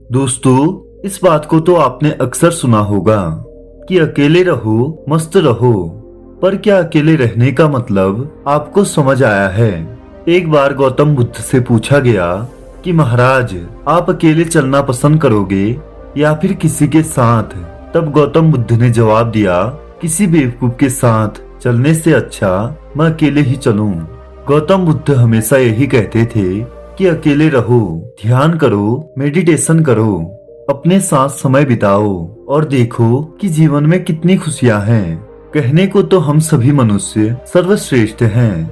दोस्तों, इस बात को तो आपने अक्सर सुना होगा कि अकेले रहो, मस्त रहो। पर क्या अकेले रहने का मतलब आपको समझ आया है? एक बार गौतम बुद्ध से पूछा गया कि महाराज, आप अकेले चलना पसंद करोगे या फिर किसी के साथ? तब गौतम बुद्ध ने जवाब दिया, किसी बेवकूफ के साथ चलने से अच्छा मैं अकेले ही चलूं। गौतम बुद्ध हमेशा यही कहते थे कि अकेले रहो, ध्यान करो, मेडिटेशन करो, अपने साथ समय बिताओ और देखो कि जीवन में कितनी खुशियां हैं। कहने को तो हम सभी मनुष्य सर्वश्रेष्ठ हैं,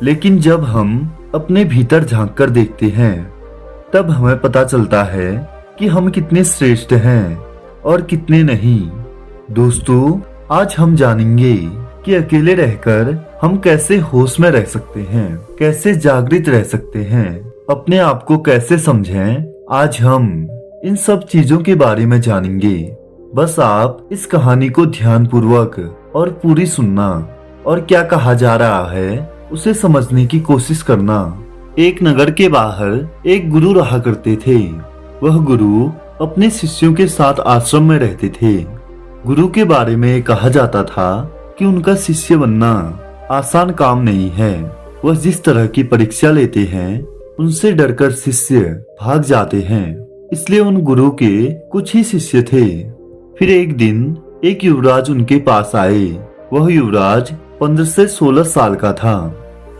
लेकिन जब हम अपने भीतर झांक कर देखते हैं तब हमें पता चलता है कि हम कितने श्रेष्ठ हैं और कितने नहीं। दोस्तों, आज हम जानेंगे कि अकेले रहकर हम कैसे होश में रह सकते हैं, कैसे जागृत रह सकते हैं, अपने आप को कैसे समझें। आज हम इन सब चीजों के बारे में जानेंगे। बस आप इस कहानी को ध्यान पूर्वक और पूरी सुनना और क्या कहा जा रहा है उसे समझने की कोशिश करना। एक नगर के बाहर एक गुरु रहा करते थे। वह गुरु अपने शिष्यों के साथ आश्रम में रहते थे। गुरु के बारे में कहा जाता था कि उनका शिष्य बनना आसान काम नहीं है। वह जिस तरह की परीक्षा लेते हैं उनसे डरकर शिष्य भाग जाते हैं। इसलिए उन गुरु के कुछ ही शिष्य थे। फिर एक दिन एक युवराज उनके पास आए। वह युवराज 15 से 16 साल का था।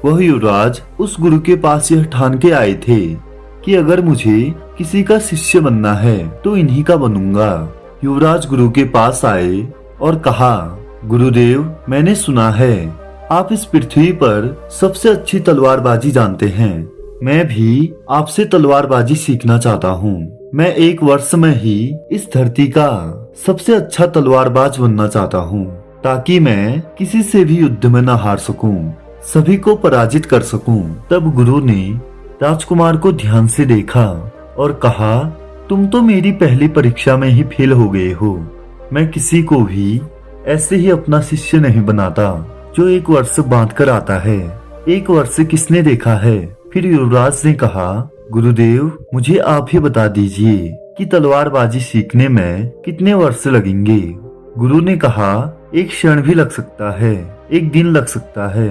वह युवराज उस गुरु के पास यह ठान के आए थे कि अगर मुझे किसी का शिष्य बनना है तो इन्हीं का बनूंगा। युवराज गुरु के पास आए और कहा, गुरुदेव, मैंने सुना है आप इस पृथ्वी पर सबसे अच्छी तलवारबाजी जानते हैं। मैं भी आपसे तलवारबाजी सीखना चाहता हूँ। मैं 1 वर्ष में ही इस धरती का सबसे अच्छा तलवारबाज बनना चाहता हूँ, ताकि मैं किसी से भी युद्ध में न हार सकूं, सभी को पराजित कर सकूं। तब गुरु ने राजकुमार को ध्यान से देखा और कहा, तुम तो मेरी पहली परीक्षा में ही फेल हो गए हो। मैं किसी को भी ऐसे ही अपना शिष्य नहीं बनाता जो 1 वर्ष बांध कर आता है। 1 वर्ष किसने देखा है? फिर युवराज ने कहा, गुरुदेव, मुझे आप ही बता दीजिए कि तलवारबाजी सीखने में कितने वर्ष लगेंगे। गुरु ने कहा, 1 क्षण भी लग सकता है, 1 दिन लग सकता है,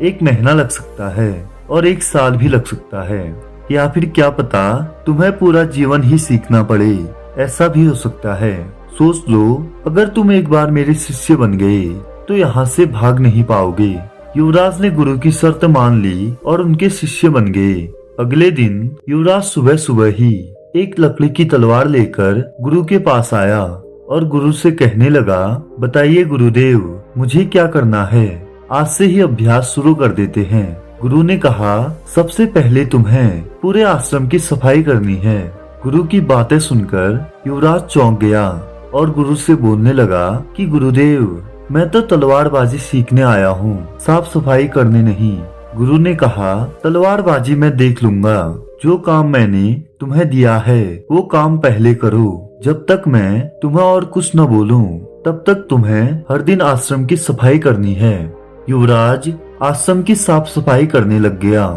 1 महीना लग सकता है और 1 साल भी लग सकता है, या फिर क्या पता तुम्हें पूरा जीवन ही सीखना पड़े। ऐसा भी हो सकता है। सोच लो, अगर तुम एक बार मेरे शिष्य बन गए तो यहाँ से भाग नहीं पाओगे। युवराज ने गुरु की शर्त मान ली और उनके शिष्य बन गए। अगले दिन युवराज सुबह सुबह ही एक लकड़ी की तलवार लेकर गुरु के पास आया और गुरु से कहने लगा, बताइए गुरुदेव, मुझे क्या करना है? आज से ही अभ्यास शुरू कर देते हैं। गुरु ने कहा, सबसे पहले तुम्हें पूरे आश्रम की सफाई करनी है। गुरु की बातें सुनकर युवराज चौंक गया और गुरु से बोलने लगा कि गुरुदेव, मैं तो तलवारबाजी सीखने आया हूँ, साफ सफाई करने नहीं। गुरु ने कहा, तलवारबाजी मैं देख लूंगा। जो काम मैंने तुम्हें दिया है वो काम पहले करो। जब तक मैं तुम्हें और कुछ न बोलूं तब तक तुम्हें हर दिन आश्रम की सफाई करनी है। युवराज आश्रम की साफ सफाई करने लग गया।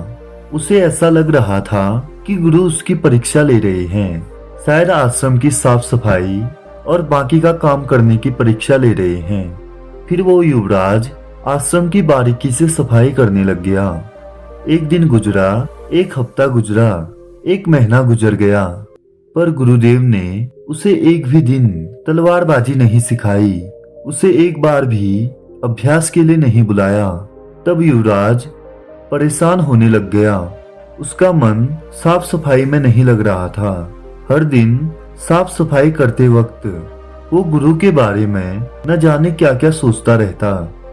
उसे ऐसा लग रहा था कि गुरु उसकी परीक्षा ले रहे हैं। शायद आश्रम की साफ सफाई और बाकी का काम करने की परीक्षा ले रहे हैं। फिर वो युवराज आश्रम की बारीकी से सफाई करने लग गया। 1 दिन गुजरा, 1 हफ्ता गुजरा, 1 महीना गुजर गया, पर गुरुदेव ने उसे एक भी दिन तलवारबाजी नहीं सिखाई। उसे एक बार भी अभ्यास के लिए नहीं बुलाया। तब युवराज परेशान होने लग गया। उसका मन साफ सफाई में नहीं लग रहा था। हर दिन साफ सफाई करते वक्त वो गुरु के बारे में न जाने क्या क्या सोचता रहता।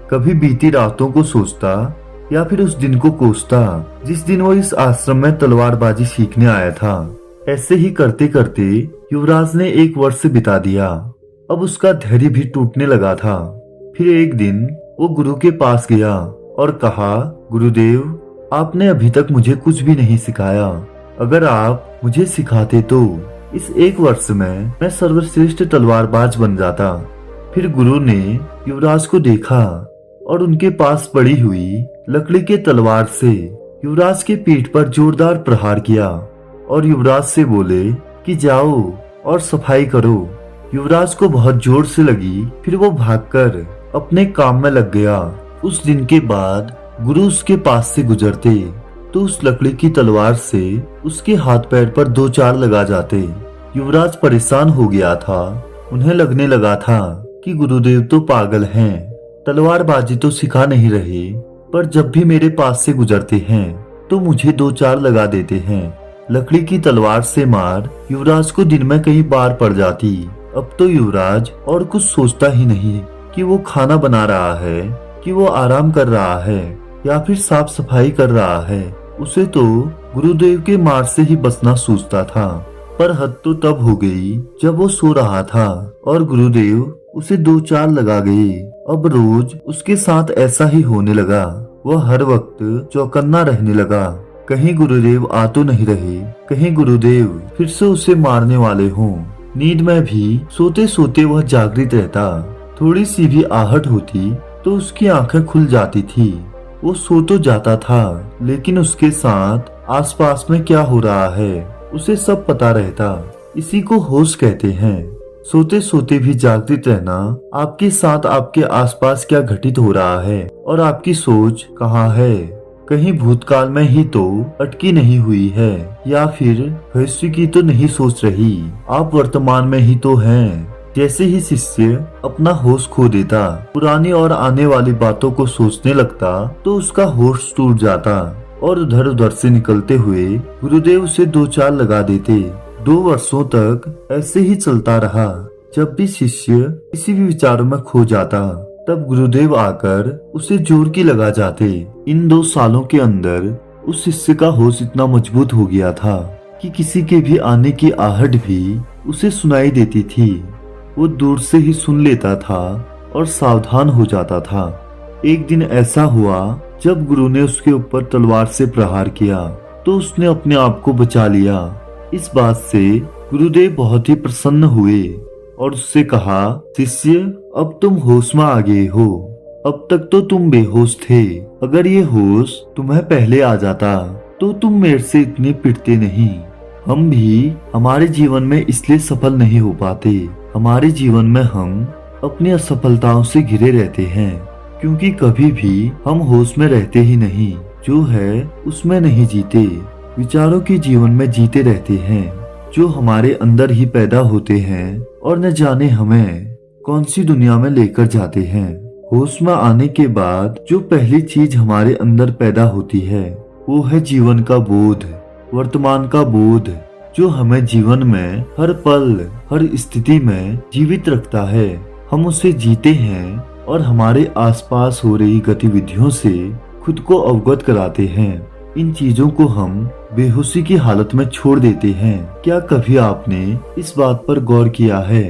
कभी बीती रातों को सोचता या फिर उस दिन को कोसता जिस दिन वो इस आश्रम में तलवारबाजी सीखने आया था। ऐसे ही करते करते युवराज ने 1 वर्ष बिता दिया। अब उसका धैर्य भी टूटने लगा था। फिर एक दिन वो गुरु के पास गया और कहा, गुरुदेव, आपने अभी तक मुझे कुछ भी नहीं सिखाया। अगर आप मुझे सिखाते तो इस 1 वर्ष में मैं सर्वश्रेष्ठ तलवारबाज बन जाता। फिर गुरु ने युवराज को देखा और उनके पास पड़ी हुई लकड़ी के तलवार से युवराज के पीठ पर जोरदार प्रहार किया और युवराज से बोले कि जाओ और सफाई करो। युवराज को बहुत जोर से लगी, फिर वो भागकर अपने काम में लग गया। उस दिन के बाद गुरु उसके पास से गुजरते तो उस लकड़ी की तलवार से उसके हाथ पैर पर 2-4 लगा जाते। युवराज परेशान हो गया था। उन्हें लगने लगा था कि गुरुदेव तो पागल हैं, तलवारबाजी तो सिखा नहीं रहे, पर जब भी मेरे पास से गुजरते हैं तो मुझे 2-4 लगा देते हैं। लकड़ी की तलवार से मार युवराज को दिन में कई बार पड़ जाती। अब तो युवराज और कुछ सोचता ही नहीं कि वो खाना बना रहा है, कि वो आराम कर रहा है या फिर साफ सफाई कर रहा है। उसे तो गुरुदेव के मार से ही बचना सूझता था। पर हद तो तब हो गई जब वो सो रहा था और गुरुदेव उसे 2-4 लगा गए। अब रोज उसके साथ ऐसा ही होने लगा। वह हर वक्त चौकन्ना रहने लगा, कहीं गुरुदेव आ तो नहीं रहे, कहीं गुरुदेव फिर से उसे मारने वाले हों। नींद में भी सोते सोते वह जागृत रहता। थोड़ी सी भी आहट होती तो उसकी आंखें खुल जाती थी। वो सो तो जाता था, लेकिन उसके साथ आसपास में क्या हो रहा है उसे सब पता रहता। इसी को होश कहते हैं। सोते सोते भी जागृत रहना, आपके साथ आपके आसपास क्या घटित हो रहा है और आपकी सोच कहाँ है। कहीं भूतकाल में ही तो अटकी नहीं हुई है, या फिर भविष्य की तो नहीं सोच रही। आप वर्तमान में ही तो हैं। जैसे ही शिष्य अपना होश खो देता, पुरानी और आने वाली बातों को सोचने लगता, तो उसका होश टूट जाता और उधर उधर से निकलते हुए गुरुदेव उसे 2-4 लगा देते। 2 वर्षों तक ऐसे ही चलता रहा। जब भी शिष्य किसी भी विचारों में खो जाता, तब गुरुदेव आकर उसे जोर की लगा जाते। इन 2 सालों के अंदर उस शिष्य का होश इतना मजबूत हो गया था कि किसी के भी आने की आहट भी उसे सुनाई देती थी। वो दूर से ही सुन लेता था और सावधान हो जाता था। एक दिन ऐसा हुआ जब गुरु ने उसके ऊपर तलवार से प्रहार किया तो उसने अपने आप को बचा लिया। इस बात से गुरुदेव बहुत ही प्रसन्न हुए और उससे कहा, शिष्य अब तुम होश में आ गए हो। अब तक तो तुम बेहोश थे। अगर ये होश तुम्हें पहले आ जाता तो तुम मेरे से इतने पिटते नहीं। हम भी हमारे जीवन में इसलिए सफल नहीं हो पाते। हमारे जीवन में हम अपनी असफलताओं से घिरे रहते हैं, क्योंकि कभी भी हम होश में रहते ही नहीं। जो है उसमें नहीं जीते, विचारों के जीवन में जीते रहते हैं, जो हमारे अंदर ही पैदा होते हैं और न जाने हमें कौन सी दुनिया में लेकर जाते हैं। होश में आने के बाद जो पहली चीज हमारे अंदर पैदा होती है वो है जीवन का बोध, वर्तमान का बोध, जो हमें जीवन में हर पल हर स्थिति में जीवित रखता है। हम उसे जीते हैं और हमारे आसपास हो रही गतिविधियों से खुद को अवगत कराते हैं। इन चीजों को हम बेहोशी की हालत में छोड़ देते हैं। क्या कभी आपने इस बात पर गौर किया है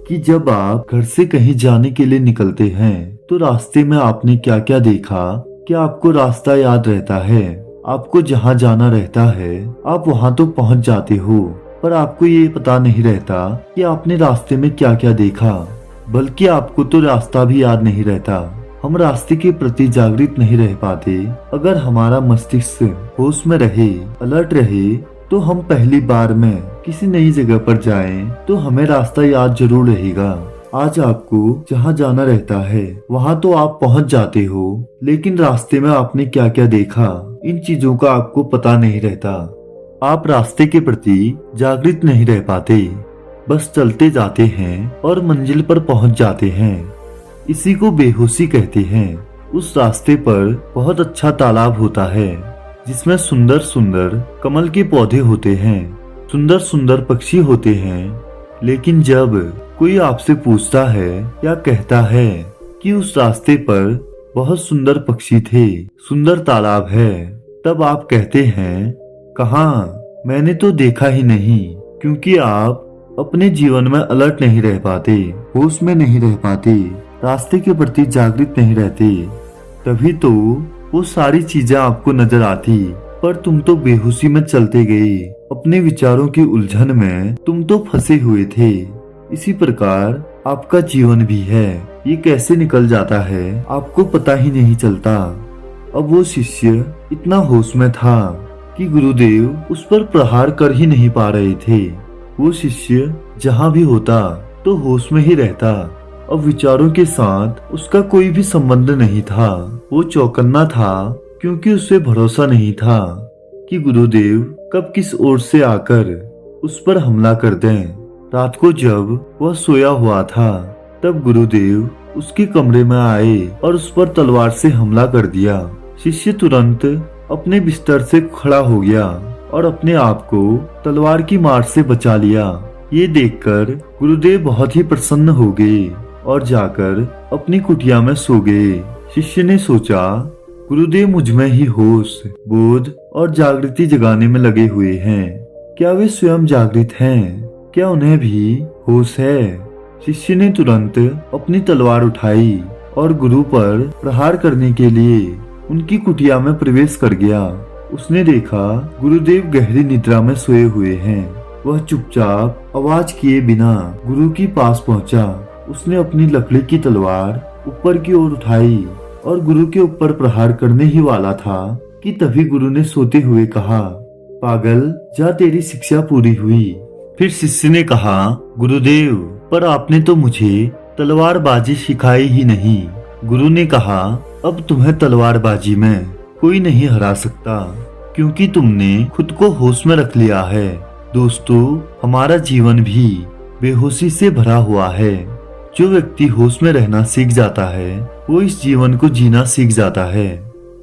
कि जब आप घर से कहीं जाने के लिए निकलते हैं तो रास्ते में आपने क्या क्या देखा? क्या आपको रास्ता याद रहता है? आपको जहाँ जाना रहता है आप वहाँ तो पहुँच जाते हो, पर आपको ये पता नहीं रहता कि आपने रास्ते में क्या क्या देखा। बल्कि आपको तो रास्ता भी याद नहीं रहता। हम रास्ते के प्रति जागृत नहीं रह पाते। अगर हमारा मस्तिष्क होश में रहे, अलर्ट रहे, तो हम पहली बार में किसी नई जगह पर जाएं तो हमें रास्ता याद जरूर रहेगा। आज आपको जहाँ जाना रहता है वहाँ तो आप पहुँच जाते हो, लेकिन रास्ते में आपने क्या क्या देखा इन चीजों का आपको पता नहीं रहता। आप रास्ते के प्रति जागृत नहीं रह पाते, बस चलते जाते हैं और मंजिल पर पहुँच जाते हैं। इसी को बेहोशी कहते हैं। उस रास्ते पर बहुत अच्छा तालाब होता है जिसमें सुंदर सुंदर कमल के पौधे होते हैं, सुंदर सुंदर पक्षी होते हैं। लेकिन जब कोई आपसे पूछता है या कहता है कि उस रास्ते पर बहुत सुंदर पक्षी थे, सुंदर तालाब है, तब आप कहते हैं, कहाँ? मैंने तो देखा ही नहीं। क्योंकि आप अपने जीवन में अलर्ट नहीं रह पाते, होश में नहीं रह पाते, रास्ते के प्रति जागृत नहीं रहते। तभी तो वो सारी चीजें आपको नजर आती, पर तुम तो बेहोशी में चलते गए। अपने विचारों की उलझन में तुम तो फंसे हुए थे। इसी प्रकार आपका जीवन भी है। ये कैसे निकल जाता है आपको पता ही नहीं चलता। अब वो शिष्य इतना होश में था कि गुरुदेव उस पर प्रहार कर ही नहीं पा रहे थे। वो शिष्य जहाँ भी होता तो होश में ही रहता। अब विचारों के साथ उसका कोई भी संबंध नहीं था। वो चौकन्ना था क्योंकि उसे भरोसा नहीं था कि गुरुदेव कब किस ओर से आकर उस पर हमला कर दें। रात को जब वह सोया हुआ था तब गुरुदेव उसके कमरे में आए और उस पर तलवार से हमला कर दिया। शिष्य तुरंत अपने बिस्तर से खड़ा हो गया और अपने आप को तलवार की मार से बचा लिया। ये देखकर गुरुदेव बहुत ही प्रसन्न हो गए और जाकर अपनी कुटिया में सो गए। शिष्य ने सोचा, गुरुदेव मुझ में ही होश, बोध और जागृति जगाने में लगे हुए हैं। क्या वे स्वयं जागृत हैं? क्या उन्हें भी होश है? शिष्य ने तुरंत अपनी तलवार उठाई और गुरु पर प्रहार करने के लिए उनकी कुटिया में प्रवेश कर गया। उसने देखा गुरुदेव गहरी निद्रा में सोए हुए हैं। वह चुपचाप आवाज किए बिना गुरु के पास पहुंचा। उसने अपनी लकड़ी की तलवार ऊपर की ओर उठाई और गुरु के ऊपर प्रहार करने ही वाला था कि तभी गुरु ने सोते हुए कहा, पागल, जा तेरी शिक्षा पूरी हुई। फिर शिष्य ने कहा, गुरुदेव, पर आपने तो मुझे तलवारबाजी सिखाई ही नहीं। गुरु ने कहा, अब तुम्हें तलवारबाजी में कोई नहीं हरा सकता क्योंकि तुमने खुद को होश में रख लिया है। दोस्तों, हमारा जीवन भी बेहोशी से भरा हुआ है। जो व्यक्ति होश में रहना सीख जाता है वो इस जीवन को जीना सीख जाता है।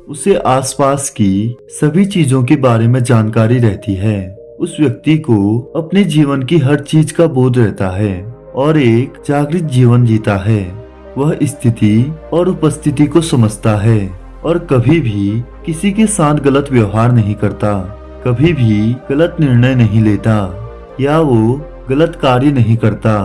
उसे आसपास की सभी चीजों के बारे में जानकारी रहती है। उस व्यक्ति को अपने जीवन की हर चीज का बोध रहता है और एक जागृत जीवन जीता है। वह स्थिति और उपस्थिति को समझता है और कभी भी किसी के साथ गलत व्यवहार नहीं करता, कभी भी गलत निर्णय नहीं लेता या वो गलत कार्य नहीं करता,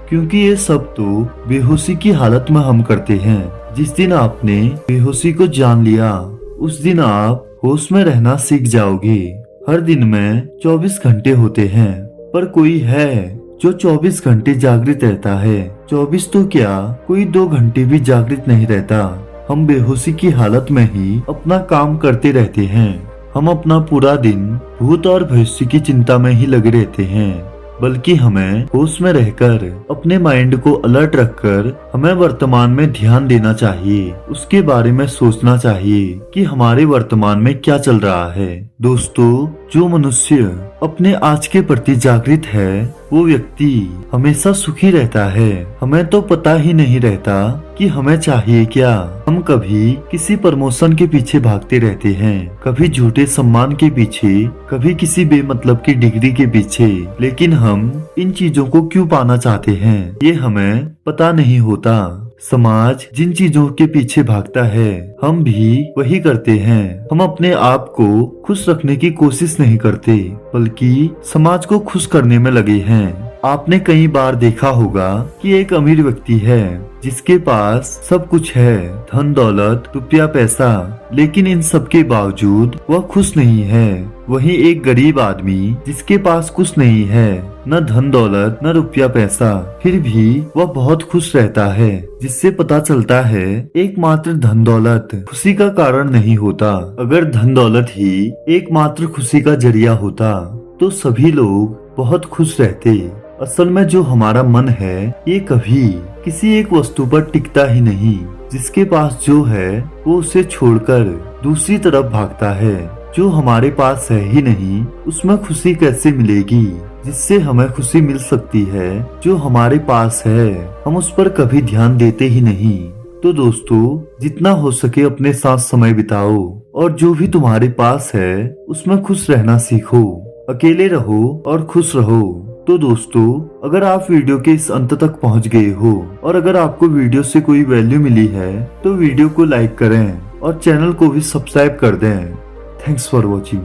क्योंकि ये सब तो बेहोशी की हालत में हम करते हैं। जिस दिन आपने बेहोशी को जान लिया उस दिन आप होश में रहना सीख जाओगे। हर दिन में 24 घंटे होते हैं, पर कोई है जो 24 घंटे जागृत रहता है। 24 तो क्या, कोई 2 घंटे भी जागृत नहीं रहता। हम बेहोशी की हालत में ही अपना काम करते रहते हैं। हम अपना पूरा दिन भूत और भविष्य की चिंता में ही लगे रहते हैं, बल्कि हमें होश में रहकर अपने माइंड को अलर्ट रखकर हमें वर्तमान में ध्यान देना चाहिए। उसके बारे में सोचना चाहिए कि हमारे वर्तमान में क्या चल रहा है। दोस्तों, जो मनुष्य अपने आज के प्रति जागृत है वो व्यक्ति हमेशा सुखी रहता है। हमें तो पता ही नहीं रहता कि हमें चाहिए क्या। हम कभी किसी प्रमोशन के पीछे भागते रहते हैं, कभी झूठे सम्मान के पीछे, कभी किसी बेमतलब की डिग्री के पीछे। लेकिन हम इन चीजों को क्यों पाना चाहते हैं ये हमें पता नहीं होता। समाज जिन चीजों के पीछे भागता है हम भी वही करते हैं। हम अपने आप को खुश रखने की कोशिश नहीं करते, बल्कि समाज को खुश करने में लगे हैं। आपने कई बार देखा होगा कि एक अमीर व्यक्ति है जिसके पास सब कुछ है, धन दौलत, रुपया पैसा, लेकिन इन सब के बावजूद वह खुश नहीं है। वहीं एक गरीब आदमी जिसके पास कुछ नहीं है, न धन दौलत न रुपया पैसा, फिर भी वह बहुत खुश रहता है। जिससे पता चलता है एकमात्र धन दौलत खुशी का कारण नहीं होता। अगर धन दौलत ही एकमात्र खुशी का जरिया होता तो सभी लोग बहुत खुश रहते। असल में जो हमारा मन है ये कभी किसी एक वस्तु पर टिकता ही नहीं। जिसके पास जो है वो उसे छोड़कर दूसरी तरफ भागता है। जो हमारे पास है ही नहीं उसमें खुशी कैसे मिलेगी? जिससे हमें खुशी मिल सकती है जो हमारे पास है हम उस पर कभी ध्यान देते ही नहीं। तो दोस्तों, जितना हो सके अपने साथ समय बिताओ और जो भी तुम्हारे पास है उसमें खुश रहना सीखो। अकेले रहो और खुश रहो। तो दोस्तों, अगर आप वीडियो के इस अंत तक पहुंच गए हो और अगर आपको वीडियो से कोई वैल्यू मिली है तो वीडियो को लाइक करें और चैनल को भी सब्सक्राइब कर दें। Thanks for watching.